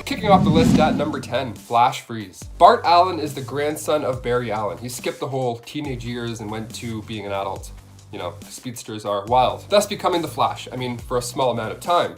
Kicking off the list at number 10, Flash Freeze. Bart Allen is the grandson of Barry Allen. He skipped the whole teenage years and went to being an adult. You know, speedsters are wild. Thus becoming the Flash, for a small amount of time.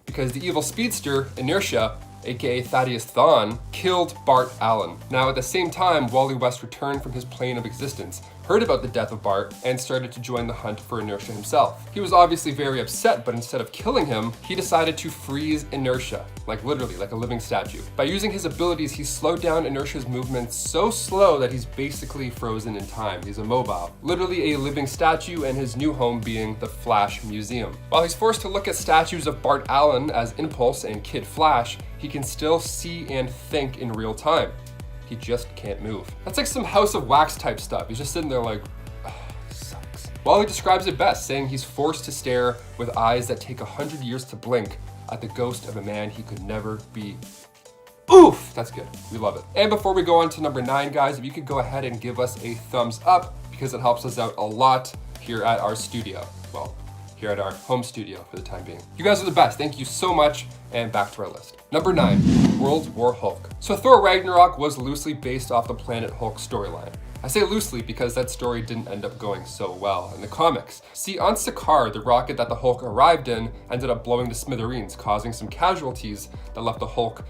Because the evil speedster, Inertia, aka Thaddeus Thawne, killed Bart Allen. Now at the same time, Wally West returned from his plane of existence, heard about the death of Bart, and started to join the hunt for Inertia himself. He was obviously very upset, but instead of killing him, he decided to freeze Inertia, like literally, like a living statue. By using his abilities, he slowed down Inertia's movements so slow that he's basically frozen in time. He's immobile. Literally a living statue, and his new home being the Flash Museum. While he's forced to look at statues of Bart Allen as Impulse and Kid Flash, he can still see and think in real time. He just can't move. That's like some House of Wax type stuff. He's just sitting there like, this sucks. Wally describes it best, saying he's forced to stare with eyes that take 100 years to blink at the ghost of a man he could never be. Oof! That's good. We love it. And before we go on to number 9, guys, if you could go ahead and give us a thumbs up, because it helps us out a lot here at our studio. Well, here at our home studio for the time being. You guys are the best. Thank you so much. And back to our list. Number 9, World War Hulk. So Thor Ragnarok was loosely based off the Planet Hulk storyline. I say loosely because that story didn't end up going so well in the comics. See, on Sakaar, the rocket that the Hulk arrived in ended up blowing to smithereens, causing some casualties that left the Hulk,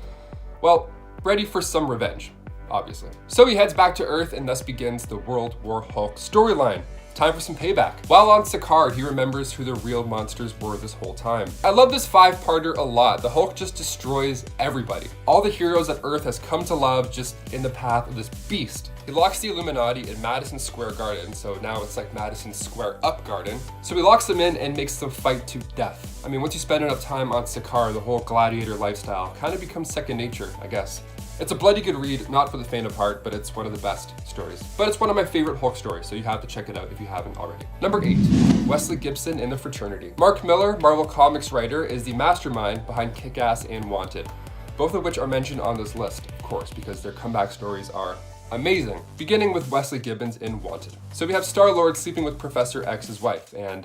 well, ready for some revenge, obviously. So he heads back to Earth, and thus begins the World War Hulk storyline. Time for some payback. While on Sakaar, he remembers who the real monsters were this whole time. I love this 5-parter a lot. The Hulk just destroys everybody. All the heroes that Earth has come to love just in the path of this beast. He locks the Illuminati in Madison Square Garden, so now it's like Madison Square Up Garden. So he locks them in and makes them fight to death. Once you spend enough time on Sakaar, the whole gladiator lifestyle kind of becomes second nature, I guess. It's a bloody good read, not for the faint of heart, but it's one of the best stories. But it's one of my favorite Hulk stories, so you have to check it out if you haven't already. Number 8, Wesley Gibson and the Fraternity. Mark Millar, Marvel Comics writer, is the mastermind behind Kick-Ass and Wanted, both of which are mentioned on this list, of course, because their comeback stories are amazing. Beginning with Wesley Gibbons in Wanted. So we have Star-Lord sleeping with Professor X's wife, and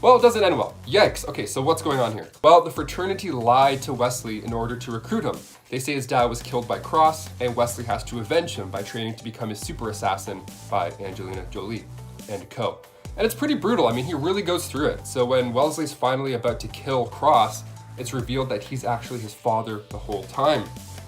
well, it doesn't end well. Yikes. Okay, so what's going on here? Well, the fraternity lied to Wesley in order to recruit him. They say his dad was killed by Cross, and Wesley has to avenge him by training to become his super assassin by Angelina Jolie and co. And it's pretty brutal. He really goes through it. So when Wesley's finally about to kill Cross, it's revealed that he's actually his father the whole time.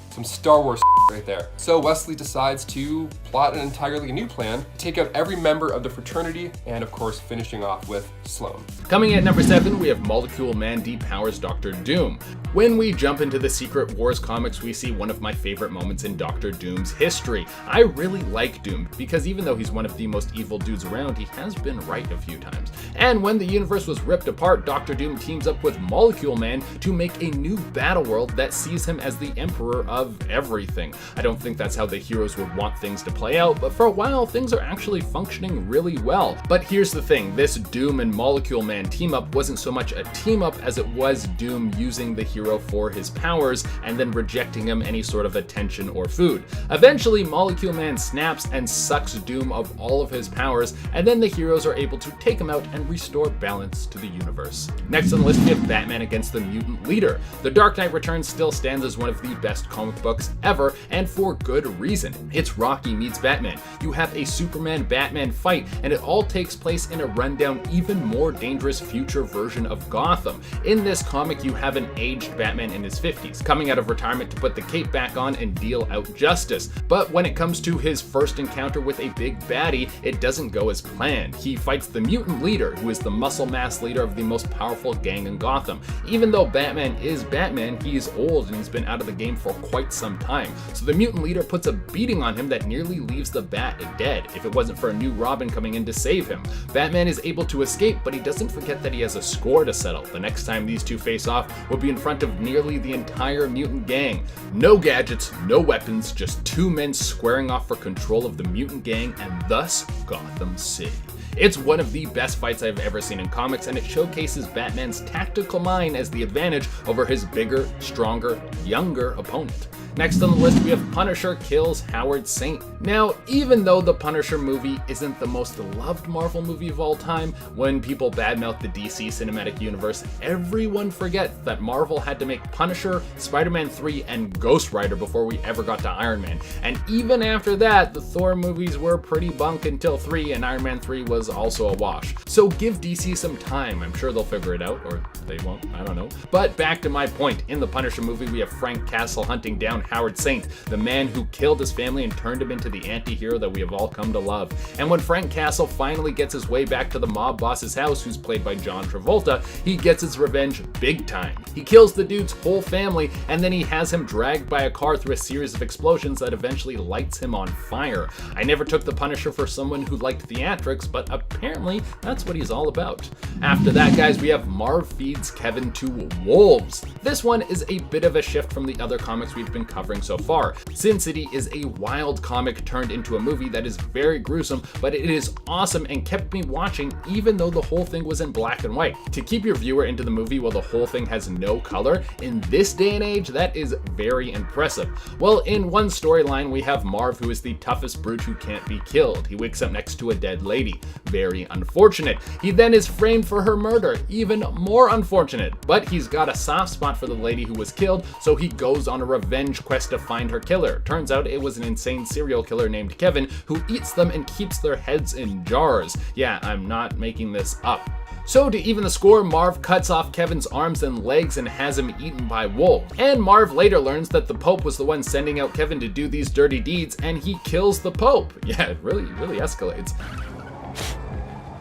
Some Star Wars right there. So Wesley decides to plot an entirely new plan, to take out every member of the fraternity, and of course finishing off with Sloane. Coming at number 7, we have Molecule Man depowers Dr. Doom. When we jump into the Secret Wars comics, we see one of my favorite moments in Dr. Doom's history. I really like Doom, because even though he's one of the most evil dudes around, he has been right a few times. And when the universe was ripped apart, Dr. Doom teams up with Molecule Man to make a new battle world that sees him as the emperor of everything. I don't think that's how the heroes would want things to play out, but for a while, things are actually functioning really well. But here's the thing, this Doom and Molecule Man team up wasn't so much a team up as it was Doom using the hero for his powers and then rejecting him any sort of attention or food. Eventually, Molecule Man snaps and sucks Doom of all of his powers, and then the heroes are able to take him out and restore balance to the universe. Next on the list, we have Batman against the Mutant Leader. The Dark Knight Returns still stands as one of the best comic books ever, and for good reason. It's Rocky meets Batman. You have a Superman-Batman fight, and it all takes place in a rundown, even more dangerous future version of Gotham. In this comic, you have an aged Batman in his 50s, coming out of retirement to put the cape back on and deal out justice. But when it comes to his first encounter with a big baddie, it doesn't go as planned. He fights the Mutant Leader, who is the muscle mass leader of the most powerful gang in Gotham. Even though Batman is Batman, he's old and he's been out of the game for quite some time. So the Mutant Leader puts a beating on him that nearly leaves the Bat dead, if it wasn't for a new Robin coming in to save him. Batman is able to escape, but he doesn't forget that he has a score to settle. The next time these two face off will be in front of nearly the entire mutant gang. No gadgets, no weapons, just two men squaring off for control of the mutant gang and thus Gotham City. It's one of the best fights I've ever seen in comics, and it showcases Batman's tactical mind as the advantage over his bigger, stronger, younger opponent. Next on the list, we have Punisher kills Howard Saint. Now, even though the Punisher movie isn't the most loved Marvel movie of all time, when people badmouth the DC cinematic universe, everyone forgets that Marvel had to make Punisher, Spider-Man 3, and Ghost Rider before we ever got to Iron Man. And even after that, the Thor movies were pretty bunk until 3, and Iron Man 3 was also a wash. So give DC some time. I'm sure they'll figure it out, or they won't, I don't know. But back to my point, in the Punisher movie, we have Frank Castle hunting down Howard Saint, the man who killed his family and turned him into the anti-hero that we have all come to love. And when Frank Castle finally gets his way back to the mob boss's house, who's played by John Travolta, he gets his revenge big time. He kills the dude's whole family, and then he has him dragged by a car through a series of explosions that eventually lights him on fire. I never took the Punisher for someone who liked theatrics, but apparently that's what he's all about. After that, guys, we have Marv feeds Kevin to wolves. This one is a bit of a shift from the other comics we've been covering so far. Sin City is a wild comic turned into a movie that is very gruesome, but it is awesome and kept me watching even though the whole thing was in black and white. To keep your viewer into the movie while the whole thing has no color, in this day and age, that is very impressive. Well, in one storyline, we have Marv, who is the toughest brute who can't be killed. He wakes up next to a dead lady. Very unfortunate. He then is framed for her murder. Even more unfortunate. But he's got a soft spot for the lady who was killed, so he goes on a revenge quest to find her killer. Turns out it was an insane serial killer named Kevin who eats them and keeps their heads in jars. Yeah, I'm not making this up. So to even the score, Marv cuts off Kevin's arms and legs and has him eaten by wolves. And Marv later learns that the Pope was the one sending out Kevin to do these dirty deeds, and he kills the Pope. Yeah, it really escalates.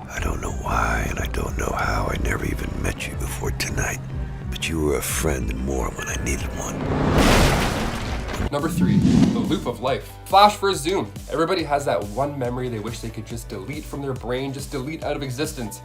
I don't know why and I don't know how I never even met you before tonight, but you were a friend and more when I needed one. Number 3, the loop of life. Flash vs. Zoom. Everybody has that one memory they wish they could just delete from their brain, just delete out of existence.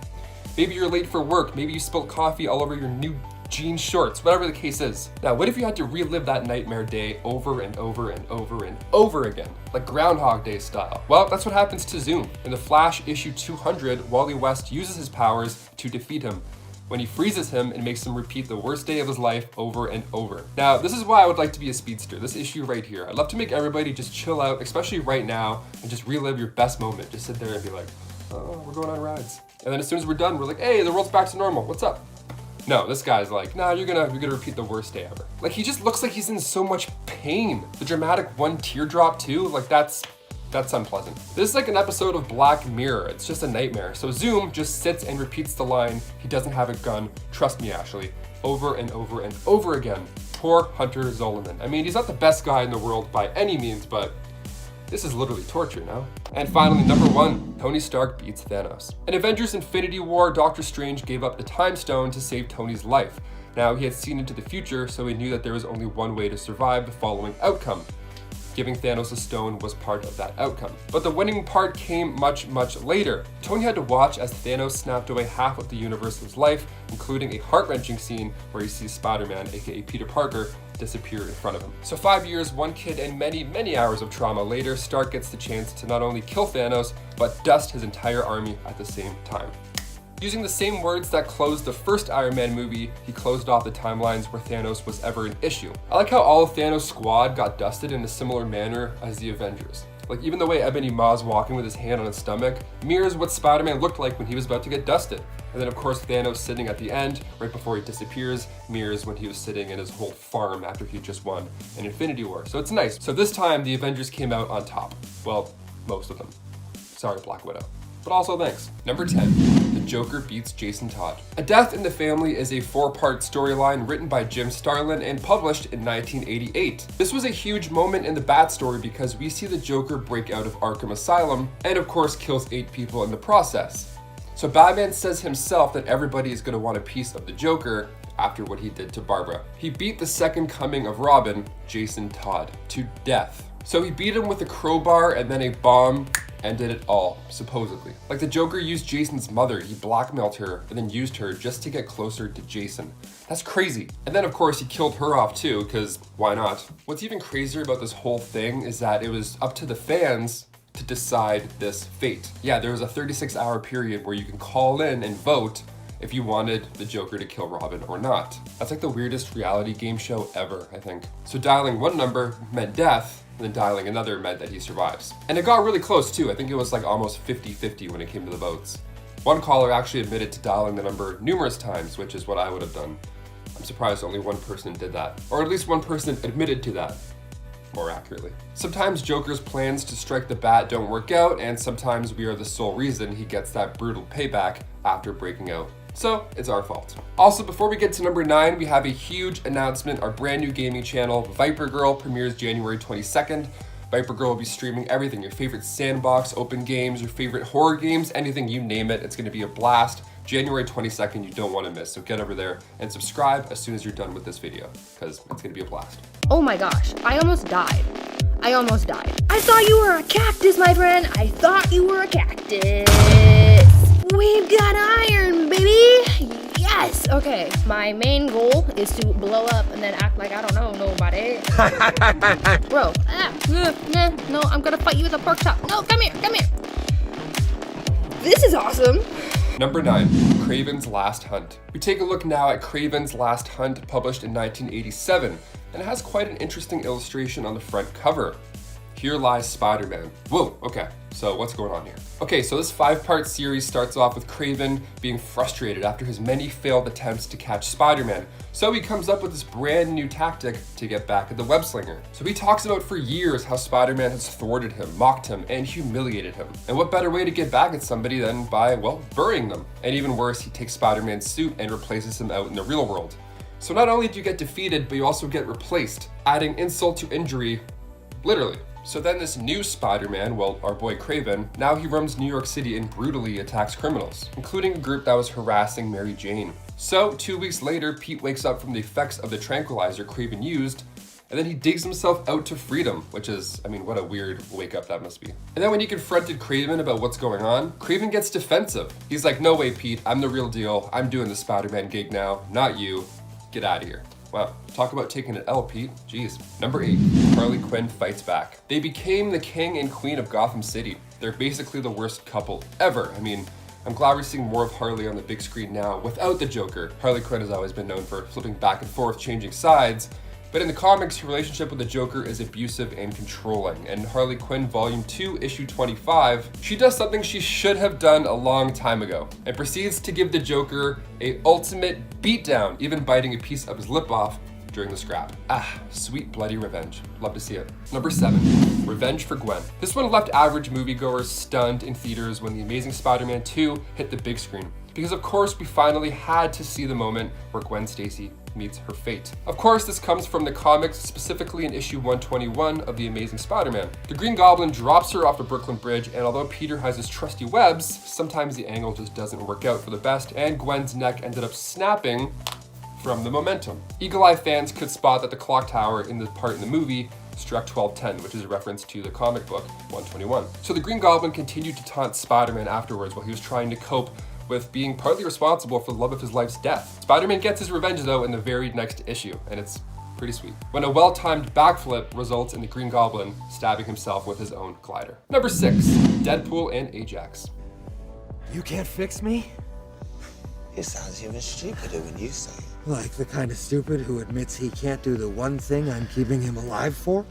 Maybe you're late for work, maybe you spilled coffee all over your new jean shorts, whatever the case is. Now, what if you had to relive that nightmare day over and over and over and over again, like Groundhog Day style? Well, that's what happens to Zoom. In the Flash issue 200, Wally West uses his powers to defeat him, when he freezes him and makes him repeat the worst day of his life over and over. Now, this is why I would like to be a speedster, this issue right here. I'd love to make everybody just chill out, especially right now, and just relive your best moment. Just sit there and be like, oh, we're going on rides. And then as soon as we're done, we're like, hey, the world's back to normal, what's up? No, this guy's like, nah, you're gonna repeat the worst day ever. Like, he just looks like he's in so much pain. The dramatic one teardrop too, like that's unpleasant. This is like an episode of Black Mirror. It's just a nightmare. So Zoom just sits and repeats the line, he doesn't have a gun, trust me, Ashley, over and over and over again. Poor Hunter Zolomon. I mean, he's not the best guy in the world by any means, but this is literally torture now. And finally, number 1, Tony Stark beats Thanos. In Avengers Infinity War, Doctor Strange gave up the Time Stone to save Tony's life. Now, he had seen into the future, so he knew that there was only one way to survive the following outcome. Giving Thanos a stone was part of that outcome. But the winning part came much, much later. Tony had to watch as Thanos snapped away half of the universe's life, including a heart-wrenching scene where he sees Spider-Man, aka Peter Parker, disappear in front of him. So 5 years, one kid, and many, many hours of trauma later, Stark gets the chance to not only kill Thanos, but dust his entire army at the same time. Using the same words that closed the first Iron Man movie, he closed off the timelines where Thanos was ever an issue. I like how all of Thanos' squad got dusted in a similar manner as the Avengers. Like, even the way Ebony Maw's walking with his hand on his stomach mirrors what Spider-Man looked like when he was about to get dusted. And then of course Thanos sitting at the end, right before he disappears, mirrors when he was sitting in his whole farm after he just won an Infinity War. So it's nice. So this time the Avengers came out on top. Well, most of them. Sorry, Black Widow. But also thanks. Number 10, the Joker beats Jason Todd. A Death in the Family is a 4-part storyline written by Jim Starlin and published in 1988. This was a huge moment in the Bat story because we see the Joker break out of Arkham Asylum and of course kills 8 people in the process. So Batman says himself that everybody is going to want a piece of the Joker after what he did to Barbara. He beat the second coming of Robin, Jason Todd, to death. So he beat him with a crowbar and then a bomb ended it all, supposedly. Like the Joker used Jason's mother, he blackmailed her and then used her just to get closer to Jason. That's crazy. And then of course he killed her off too, because why not? What's even crazier about this whole thing is that it was up to the fans to decide this fate. Yeah, there was a 36-hour period where you can call in and vote if you wanted the Joker to kill Robin or not. That's like the weirdest reality game show ever, I think. So dialing one number meant death, and then dialing another meant that he survives. And it got really close too. I think it was like almost 50-50 when it came to the votes. One caller actually admitted to dialing the number numerous times, which is what I would have done. I'm surprised only one person did that. Or at least one person admitted to that, more accurately. Sometimes Joker's plans to strike the bat don't work out, and sometimes we are the sole reason he gets that brutal payback after breaking out. So it's our fault. Also, before we get to number 9, we have a huge announcement. Our brand new gaming channel, Viper Girl, premieres January 22nd. Viper Girl will be streaming everything, your favorite sandbox, open games, your favorite horror games, anything you name it. It's gonna be a blast. January 22nd, you don't wanna miss. So get over there and subscribe as soon as you're done with this video, because it's gonna be a blast. Oh my gosh, I almost died. I thought you were a cactus, my friend. I thought you were a cactus. We've got iron, baby. Yes. Okay, my main goal is to blow up and then act like I don't know nobody. Bro, no, I'm gonna fight you with a pork chop. No, come here. This is awesome. Number 9, Kraven's Last Hunt. We take a look now at Kraven's Last Hunt, published in 1987, and it has quite an interesting illustration on the front cover. Here lies Spider-Man. Whoa, okay, so what's going on here? Okay, so this 5-part series starts off with Kraven being frustrated after his many failed attempts to catch Spider-Man. So he comes up with this brand new tactic to get back at the web-slinger. So he talks about for years how Spider-Man has thwarted him, mocked him, and humiliated him. And what better way to get back at somebody than by, well, burying them. And even worse, he takes Spider-Man's suit and replaces him out in the real world. So not only do you get defeated, but you also get replaced, adding insult to injury, literally. So then this new Spider-Man, well, our boy Kraven, now he roams New York City and brutally attacks criminals, including a group that was harassing Mary Jane. So 2 weeks later, Pete wakes up from the effects of the tranquilizer Kraven used, and then he digs himself out to freedom, which is, I mean, what a weird wake up that must be. And then when he confronted Kraven about what's going on, Kraven gets defensive. He's like, no way, Pete, I'm the real deal. I'm doing the Spider-Man gig now, not you. Get out of here. Wow, talk about taking an L, Pete. Jeez. Number 8, Harley Quinn fights back. They became the king and queen of Gotham City. They're basically the worst couple ever. I mean, I'm glad we're seeing more of Harley on the big screen now without the Joker. Harley Quinn has always been known for flipping back and forth, changing sides. But in the comics, her relationship with the Joker is abusive and controlling. And Harley Quinn Volume 2, Issue 25, she does something she should have done a long time ago and proceeds to give the Joker a ultimate beatdown, even biting a piece of his lip off during the scrap. Ah, sweet bloody revenge. Love to see it. Number 7, Revenge for Gwen. This one left average moviegoers stunned in theaters when The Amazing Spider-Man 2 hit the big screen. Because of course we finally had to see the moment where Gwen Stacy meets her fate. Of course, this comes from the comics, specifically in issue 121 of The Amazing Spider-Man. The Green Goblin drops her off the Brooklyn Bridge, and although Peter has his trusty webs, sometimes the angle just doesn't work out for the best, and Gwen's neck ended up snapping from the momentum. Eagle Eye fans could spot that the clock tower in the part in the movie struck 12:10, which is a reference to the comic book 121. So the Green Goblin continued to taunt Spider-Man afterwards while he was trying to cope with being partly responsible for the love of his life's death. Spider-Man gets his revenge though in the very next issue, and it's pretty sweet, when a well-timed backflip results in the Green Goblin stabbing himself with his own glider. Number 6, Deadpool and Ajax. You can't fix me? It sounds even stupider when you say it. Like the kind of stupid who admits he can't do the one thing I'm keeping him alive for?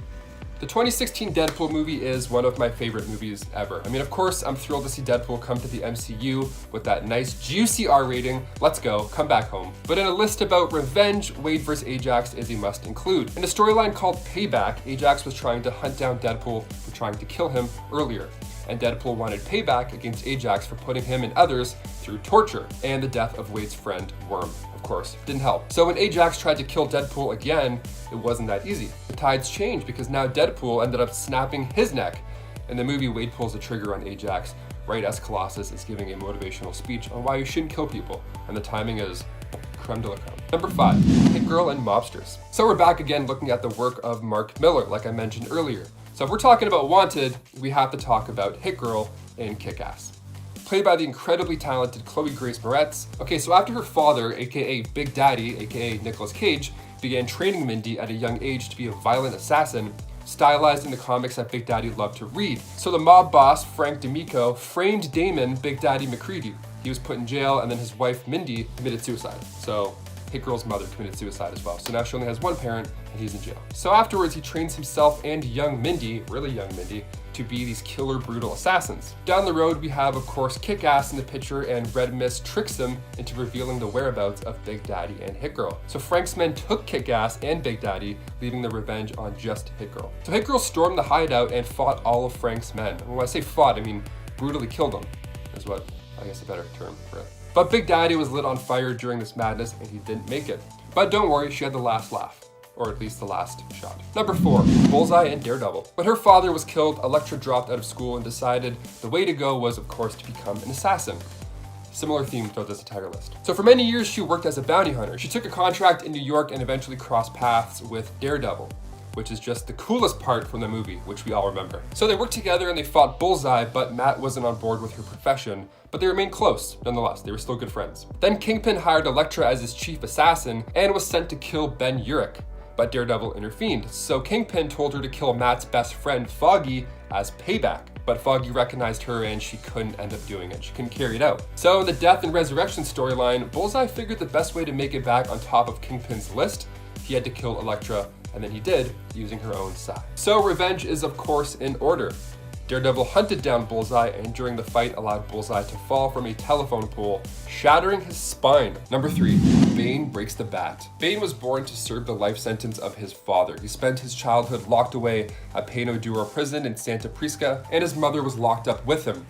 The 2016 Deadpool movie is one of my favorite movies ever. I mean, of course, I'm thrilled to see Deadpool come to the MCU with that nice, juicy R rating. Let's go, come back home. But in a list about revenge, Wade vs. Ajax is a must include. In a storyline called Payback, Ajax was trying to hunt down Deadpool for trying to kill him earlier. And Deadpool wanted payback against Ajax for putting him and others through torture, and the death of Wade's friend, Worm, of course, didn't help. So when Ajax tried to kill Deadpool again, it wasn't that easy. The tides changed because now Deadpool ended up snapping his neck. In the movie, Wade pulls the trigger on Ajax right as Colossus is giving a motivational speech on why you shouldn't kill people, and the timing is creme de la creme. Number 5, Hit Girl and Mobsters. So we're back again looking at the work of Mark Millar, like I mentioned earlier. So if we're talking about Wanted, we have to talk about Hit Girl and Kick-Ass, played by the incredibly talented Chloe Grace Moretz. Okay, so after her father, aka Big Daddy, aka Nicolas Cage, began training Mindy at a young age to be a violent assassin, stylized in the comics that Big Daddy loved to read. So the mob boss, Frank D'Amico, framed Damon Big Daddy McCready. He was put in jail, and then his wife, Mindy, committed suicide. So Hit Girl's mother committed suicide as well. So now she only has one parent, and he's in jail. So afterwards, he trains himself and young Mindy, really young Mindy, to be these killer, brutal assassins. Down the road, we have, of course, Kick-Ass in the picture, and Red Mist tricks him into revealing the whereabouts of Big Daddy and Hit Girl. So Frank's men took Kick-Ass and Big Daddy, leaving the revenge on just Hit Girl. So Hit Girl stormed the hideout and fought all of Frank's men. And when I say fought, I mean brutally killed them, is what I guess a better term for it. But Big Daddy was lit on fire during this madness, and he didn't make it. But don't worry, she had the last laugh. Or at least the last shot. Number 4, Bullseye and Daredevil. When her father was killed, Elektra dropped out of school and decided the way to go was, of course, to become an assassin. Similar theme throughout this entire list. So for many years, she worked as a bounty hunter. She took a contract in New York and eventually crossed paths with Daredevil, which is just the coolest part from the movie, which we all remember. So they worked together and they fought Bullseye, but Matt wasn't on board with her profession, but they remained close nonetheless. They were still good friends. Then Kingpin hired Elektra as his chief assassin and was sent to kill Ben Urich, but Daredevil intervened. So Kingpin told her to kill Matt's best friend, Foggy, as payback. But Foggy recognized her and she couldn't end up doing it. She couldn't carry it out. So in the Death and Resurrection storyline, Bullseye figured the best way to make it back on top of Kingpin's list, he had to kill Elektra, and then he did, using her own side. So revenge is of course in order. Daredevil hunted down Bullseye and during the fight allowed Bullseye to fall from a telephone pole, shattering his spine. Number 3, Bane Breaks the Bat. Bane was born to serve the life sentence of his father. He spent his childhood locked away at Peno Duro prison in Santa Prisca, and his mother was locked up with him,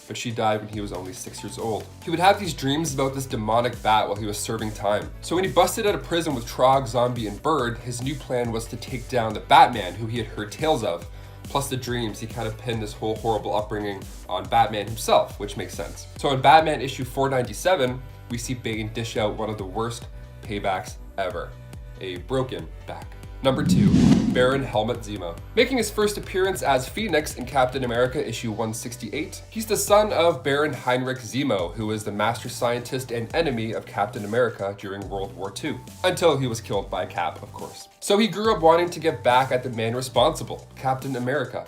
but she died when he was only 6 years old. He would have these dreams about this demonic bat while he was serving time. So when he busted out of prison with Trog, Zombie, and Bird, his new plan was to take down the Batman, who he had heard tales of. Plus the dreams, he kind of pinned this whole horrible upbringing on Batman himself, which makes sense. So in Batman issue 497, we see Bane dish out one of the worst paybacks ever, a broken back. Number 2, Baron Helmut Zemo. Making his first appearance as Phoenix in Captain America issue 168, he's the son of Baron Heinrich Zemo, who is the master scientist and enemy of Captain America during World War II, until he was killed by Cap, of course. So he grew up wanting to get back at the man responsible, Captain America.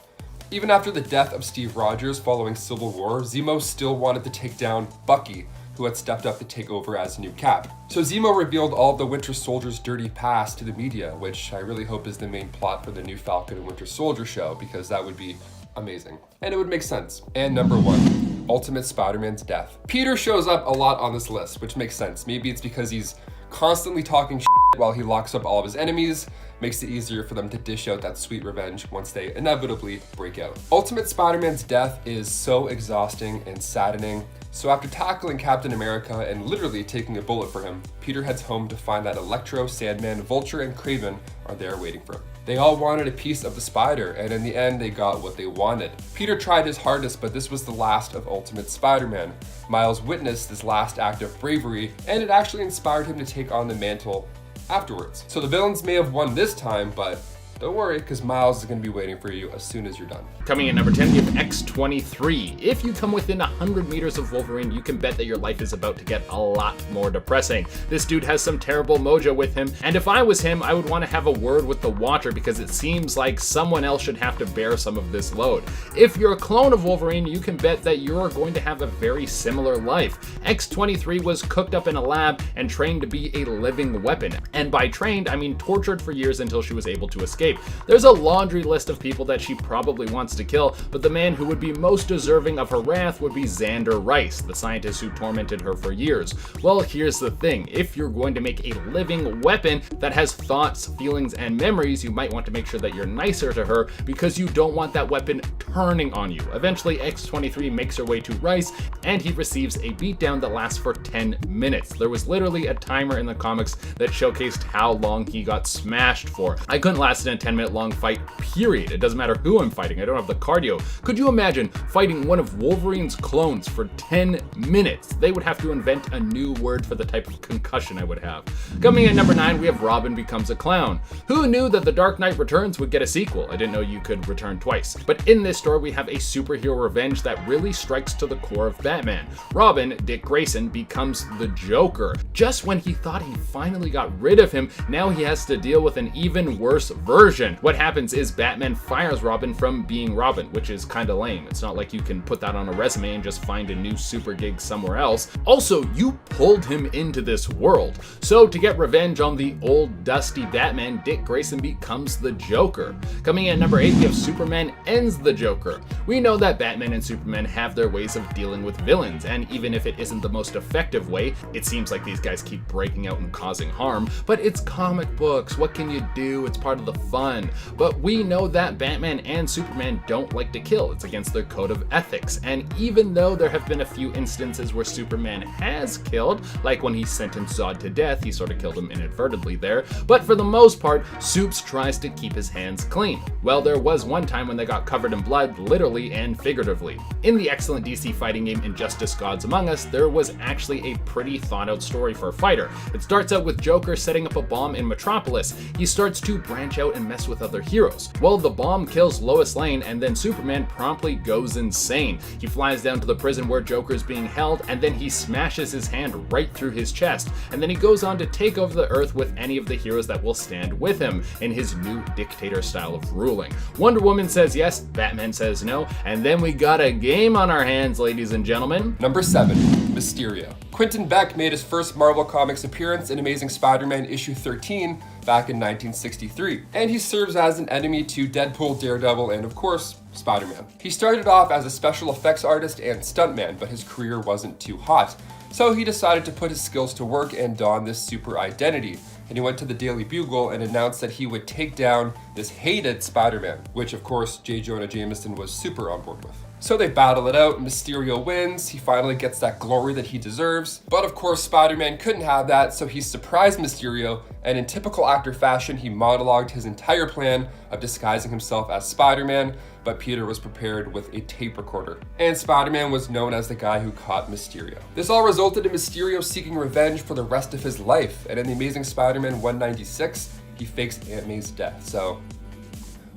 Even after the death of Steve Rogers following Civil War, Zemo still wanted to take down Bucky, who had stepped up to take over as new Cap. So Zemo revealed all of the Winter Soldier's dirty past to the media, which I really hope is the main plot for the new Falcon and Winter Soldier show, because that would be amazing. And it would make sense. And number 1, Ultimate Spider-Man's death. Peter shows up a lot on this list, which makes sense. Maybe it's because he's constantly talking shit while he locks up all of his enemies, makes it easier for them to dish out that sweet revenge once they inevitably break out. Ultimate Spider-Man's death is so exhausting and saddening. So after tackling Captain America and literally taking a bullet for him, Peter heads home to find that Electro, Sandman, Vulture, and Kraven are there waiting for him. They all wanted a piece of the spider, and in the end, they got what they wanted. Peter tried his hardest, but this was the last of Ultimate Spider-Man. Miles witnessed this last act of bravery, and it actually inspired him to take on the mantle afterwards. So the villains may have won this time, but don't worry, because Miles is going to be waiting for you as soon as you're done. Coming in number 10, we have X-23. If you come within 100 meters of Wolverine, you can bet that your life is about to get a lot more depressing. This dude has some terrible mojo with him, and if I was him, I would want to have a word with the Watcher because it seems like someone else should have to bear some of this load. If you're a clone of Wolverine, you can bet that you're going to have a very similar life. X-23 was cooked up in a lab and trained to be a living weapon. And by trained, I mean tortured for years until she was able to escape. There's a laundry list of people that she probably wants to kill, but the man who would be most deserving of her wrath would be Xander Rice, the scientist who tormented her for years. Well, here's the thing. If you're going to make a living weapon that has thoughts, feelings, and memories, you might want to make sure that you're nicer to her because you don't want that weapon turning on you. Eventually, X-23 makes her way to Rice, and he receives a beatdown that lasts for 10 minutes. There was literally a timer in the comics that showcased how long he got smashed for. I couldn't last in a 10-minute long fight, period. It doesn't matter who I'm fighting. I don't have the cardio. Could you imagine fighting one of Wolverine's clones for 10 minutes? They would have to invent a new word for the type of concussion I would have. Coming in at number 9, we have Robin Becomes a Clown. Who knew that The Dark Knight Returns would get a sequel? I didn't know you could return twice. But in this story, we have a superhero revenge that really strikes to the core of Batman. Robin, Dick Grayson, becomes the Joker. Just when he thought he finally got rid of him, now he has to deal with an even worse version. version. What happens is Batman fires Robin from being Robin, which is kinda lame. It's not like you can put that on a resume and just find a new super gig somewhere else. Also, you pulled him into this world. So to get revenge on the old dusty Batman, Dick Grayson becomes the Joker. Coming in at number 8, we have Superman ends the Joker. We know that Batman and Superman have their ways of dealing with villains, and even if it isn't the most effective way, it seems like these guys keep breaking out and causing harm, but it's comic books, what can you do? It's part of the fun. But we know that Batman and Superman don't like to kill, it's against their code of ethics, and even though there have been a few instances where Superman has killed, like when he sentenced Zod to death, he sort of killed him inadvertently there, but for the most part, Supes tries to keep his hands clean. Well, there was one time when they got covered in blood, literally and figuratively. In the excellent DC fighting game Injustice Gods Among Us, there was actually a pretty thought out story for a fighter. It starts out with Joker setting up a bomb in Metropolis. He starts to branch out and mess with other heroes. Well, the bomb kills Lois Lane, and then Superman promptly goes insane. He flies down to the prison where Joker is being held, and then he smashes his hand right through his chest, and then he goes on to take over the Earth with any of the heroes that will stand with him in his new dictator style of ruling. Wonder Woman says yes, Batman says no, and then we got a game on our hands, ladies and gentlemen. Number 7, Mysterio. Quentin Beck made his first Marvel Comics appearance in Amazing Spider-Man issue 13 back in 1963, and he serves as an enemy to Deadpool, Daredevil, and of course, Spider-Man. He started off as a special effects artist and stuntman, but his career wasn't too hot, so he decided to put his skills to work and don this super identity. And he went to the Daily Bugle and announced that he would take down this hated Spider-Man, which of course J. Jonah Jameson was super on board with. So they battle it out, Mysterio wins, he finally gets that glory that he deserves. But of course Spider-Man couldn't have that, so he surprised Mysterio, and in typical actor fashion, he monologued his entire plan of disguising himself as Spider-Man, but Peter was prepared with a tape recorder. And Spider-Man was known as the guy who caught Mysterio. This all resulted in Mysterio seeking revenge for the rest of his life, and in The Amazing Spider-Man 196, he fakes Aunt May's death. So,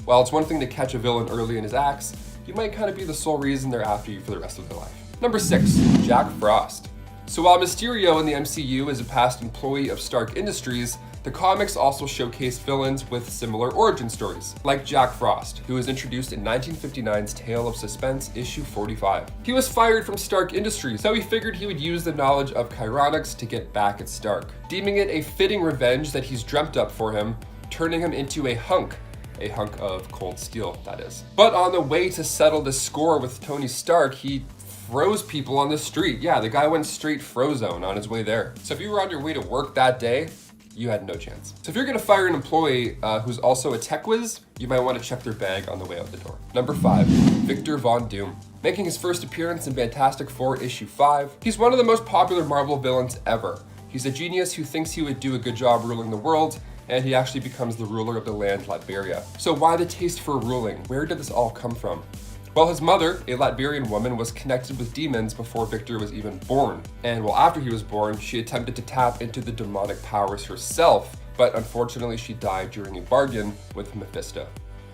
while it's one thing to catch a villain early in his acts, you might kind of be the sole reason they're after you for the rest of their life. Number 6, Jack Frost. So while Mysterio in the MCU is a past employee of Stark Industries, the comics also showcase villains with similar origin stories, like Jack Frost, who was introduced in 1959's Tale of Suspense issue 45. He was fired from Stark Industries, so he figured he would use the knowledge of Chironics to get back at Stark, deeming it a fitting revenge that he's dreamt up for him, turning him into a hunk of cold steel, that is. But on the way to settle the score with Tony Stark, he froze people on the street. Yeah, the guy went straight Frozone on his way there. So if you were on your way to work that day, you had no chance. So if you're gonna fire an employee who's also a tech whiz, you might want to check their bag on the way out the door. Number 5, Victor Von Doom. Making his first appearance in Fantastic Four issue 5, he's one of the most popular Marvel villains ever. He's a genius who thinks he would do a good job ruling the world, and he actually becomes the ruler of the land Latveria. So why the taste for ruling? Where did this all come from? Well, his mother, a Latvian woman, was connected with demons before Victor was even born. And well, after he was born, she attempted to tap into the demonic powers herself, but unfortunately she died during a bargain with Mephisto.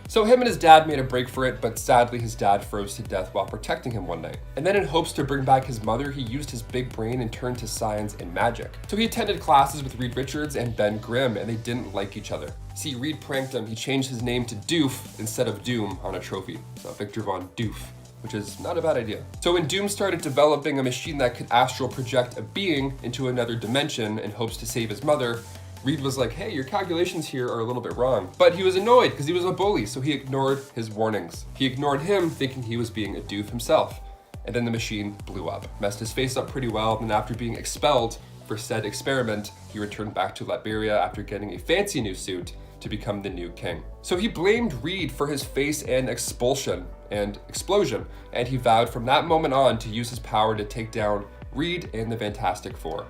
So him and his dad made a break for it, but sadly his dad froze to death while protecting him one night. And then in hopes to bring back his mother, he used his big brain and turned to science and magic. So he attended classes with Reed Richards and Ben Grimm, and they didn't like each other. See, Reed pranked him. He changed his name to Doof instead of Doom on a trophy. So Victor Von Doof, which is not a bad idea. So when Doom started developing a machine that could astral project a being into another dimension in hopes to save his mother, Reed was like, hey, your calculations here are a little bit wrong. But he was annoyed because he was a bully, so he ignored his warnings. He ignored him, thinking he was being a doof himself. And then the machine blew up, messed his face up pretty well, and after being expelled for said experiment, he returned back to Latveria after getting a fancy new suit to become the new king. So he blamed Reed for his face and expulsion and explosion, and he vowed from that moment on to use his power to take down Reed and the Fantastic Four.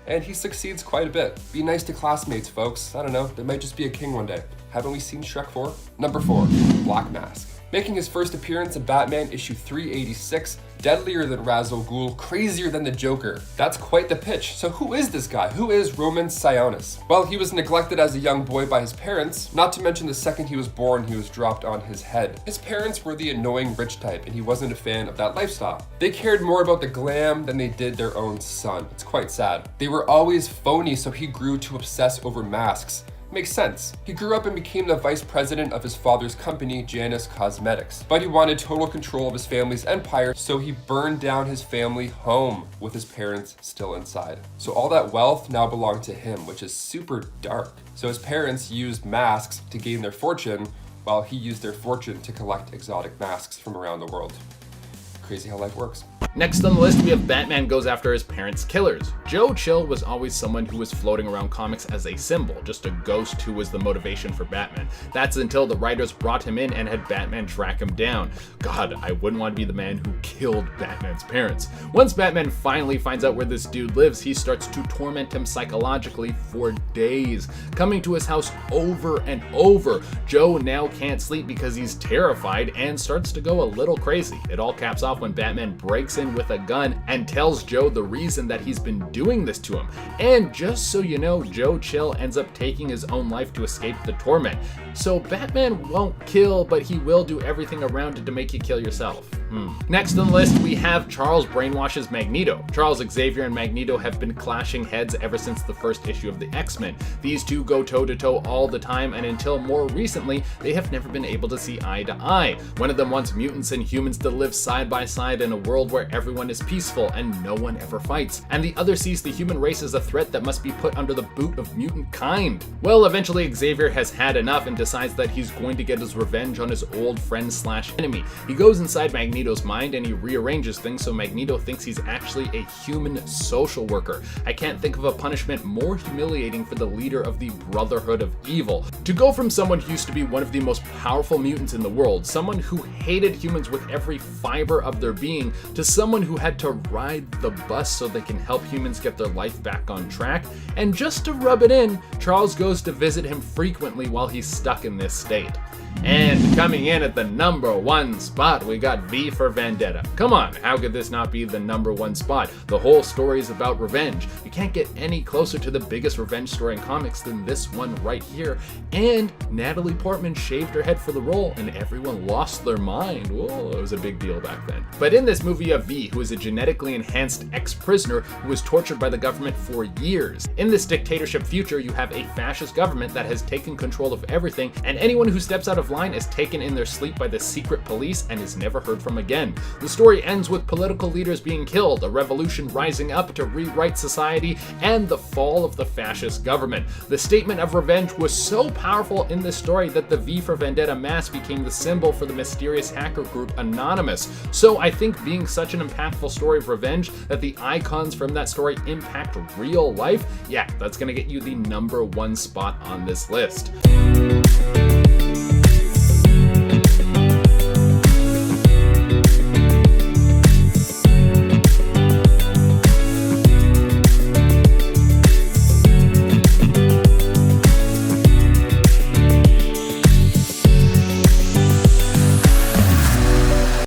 And he succeeds quite a bit. Be nice to classmates, folks. I don't know, there might just be a king one day. Haven't we seen Shrek 4? Number 4, Black Mask. Making his first appearance in Batman issue 386, deadlier than Ra's al Ghul, crazier than the Joker. That's quite the pitch. So who is this guy? Who is Roman Sionis? Well, he was neglected as a young boy by his parents, not to mention the second he was born, he was dropped on his head. His parents were the annoying rich type, and he wasn't a fan of that lifestyle. They cared more about the glam than they did their own son. It's quite sad. They were always phony, so he grew to obsess over masks. Makes sense. He grew up and became the vice president of his father's company, Janus Cosmetics. But he wanted total control of his family's empire, so he burned down his family home with his parents still inside. So all that wealth now belonged to him, which is super dark. So his parents used masks to gain their fortune, while he used their fortune to collect exotic masks from around the world. Crazy how life works. Next on the list, we have Batman goes after his parents' killers. Joe Chill was always someone who was floating around comics as a symbol, just a ghost who was the motivation for Batman. That's until the writers brought him in and had Batman track him down. God, I wouldn't want to be the man who killed Batman's parents. Once Batman finally finds out where this dude lives, he starts to torment him psychologically for days, coming to his house over and over. Joe now can't sleep because he's terrified and starts to go a little crazy. It all caps off when Batman breaks in with a gun and tells Joe the reason that he's been doing this to him. And just so you know, Joe Chill ends up taking his own life to escape the torment. So Batman won't kill, but he will do everything around it to make you kill yourself. Next on the list, we have Charles brainwashes Magneto. Charles Xavier and Magneto have been clashing heads ever since the first issue of the X-Men. These two go toe-to-toe all the time, and until more recently, they have never been able to see eye to eye. One of them wants mutants and humans to live side by side in a world where everyone is peaceful and no one ever fights, and the other sees the human race as a threat that must be put under the boot of mutant kind. Well, eventually Xavier has had enough and decides that he's going to get his revenge on his old friend slash enemy. He goes inside Magneto's mind and he rearranges things so Magneto thinks he's actually a human social worker. I can't think of a punishment more humiliating for the leader of the Brotherhood of Evil. To go from someone who used to be one of the most powerful mutants in the world, someone who hated humans with every fiber of their being, to someone who had to ride the bus so they can help humans get their life back on track. And just to rub it in, Charles goes to visit him frequently while he's stuck in this state. And coming in at the number 1 spot, we got V for Vendetta. Come on, how could this not be the number 1 spot? The whole story is about revenge. You can't get any closer to the biggest revenge story in comics than this one right here. And Natalie Portman shaved her head for the role and everyone lost their mind. Whoa, it was a big deal back then. But in this movie, you have V, who is a genetically enhanced ex-prisoner who was tortured by the government for years. In this dictatorship future, you have a fascist government that has taken control of everything, and anyone who steps out of line is taken in their sleep by the secret police and is never heard from again. The story ends with political leaders being killed, a revolution rising up to rewrite society, and the fall of the fascist government. The statement of revenge was so powerful in this story that the V for Vendetta mask became the symbol for the mysterious hacker group Anonymous. So I think being such an impactful story of revenge that the icons from that story impact real life, yeah, that's gonna get you the number 1 spot on this list.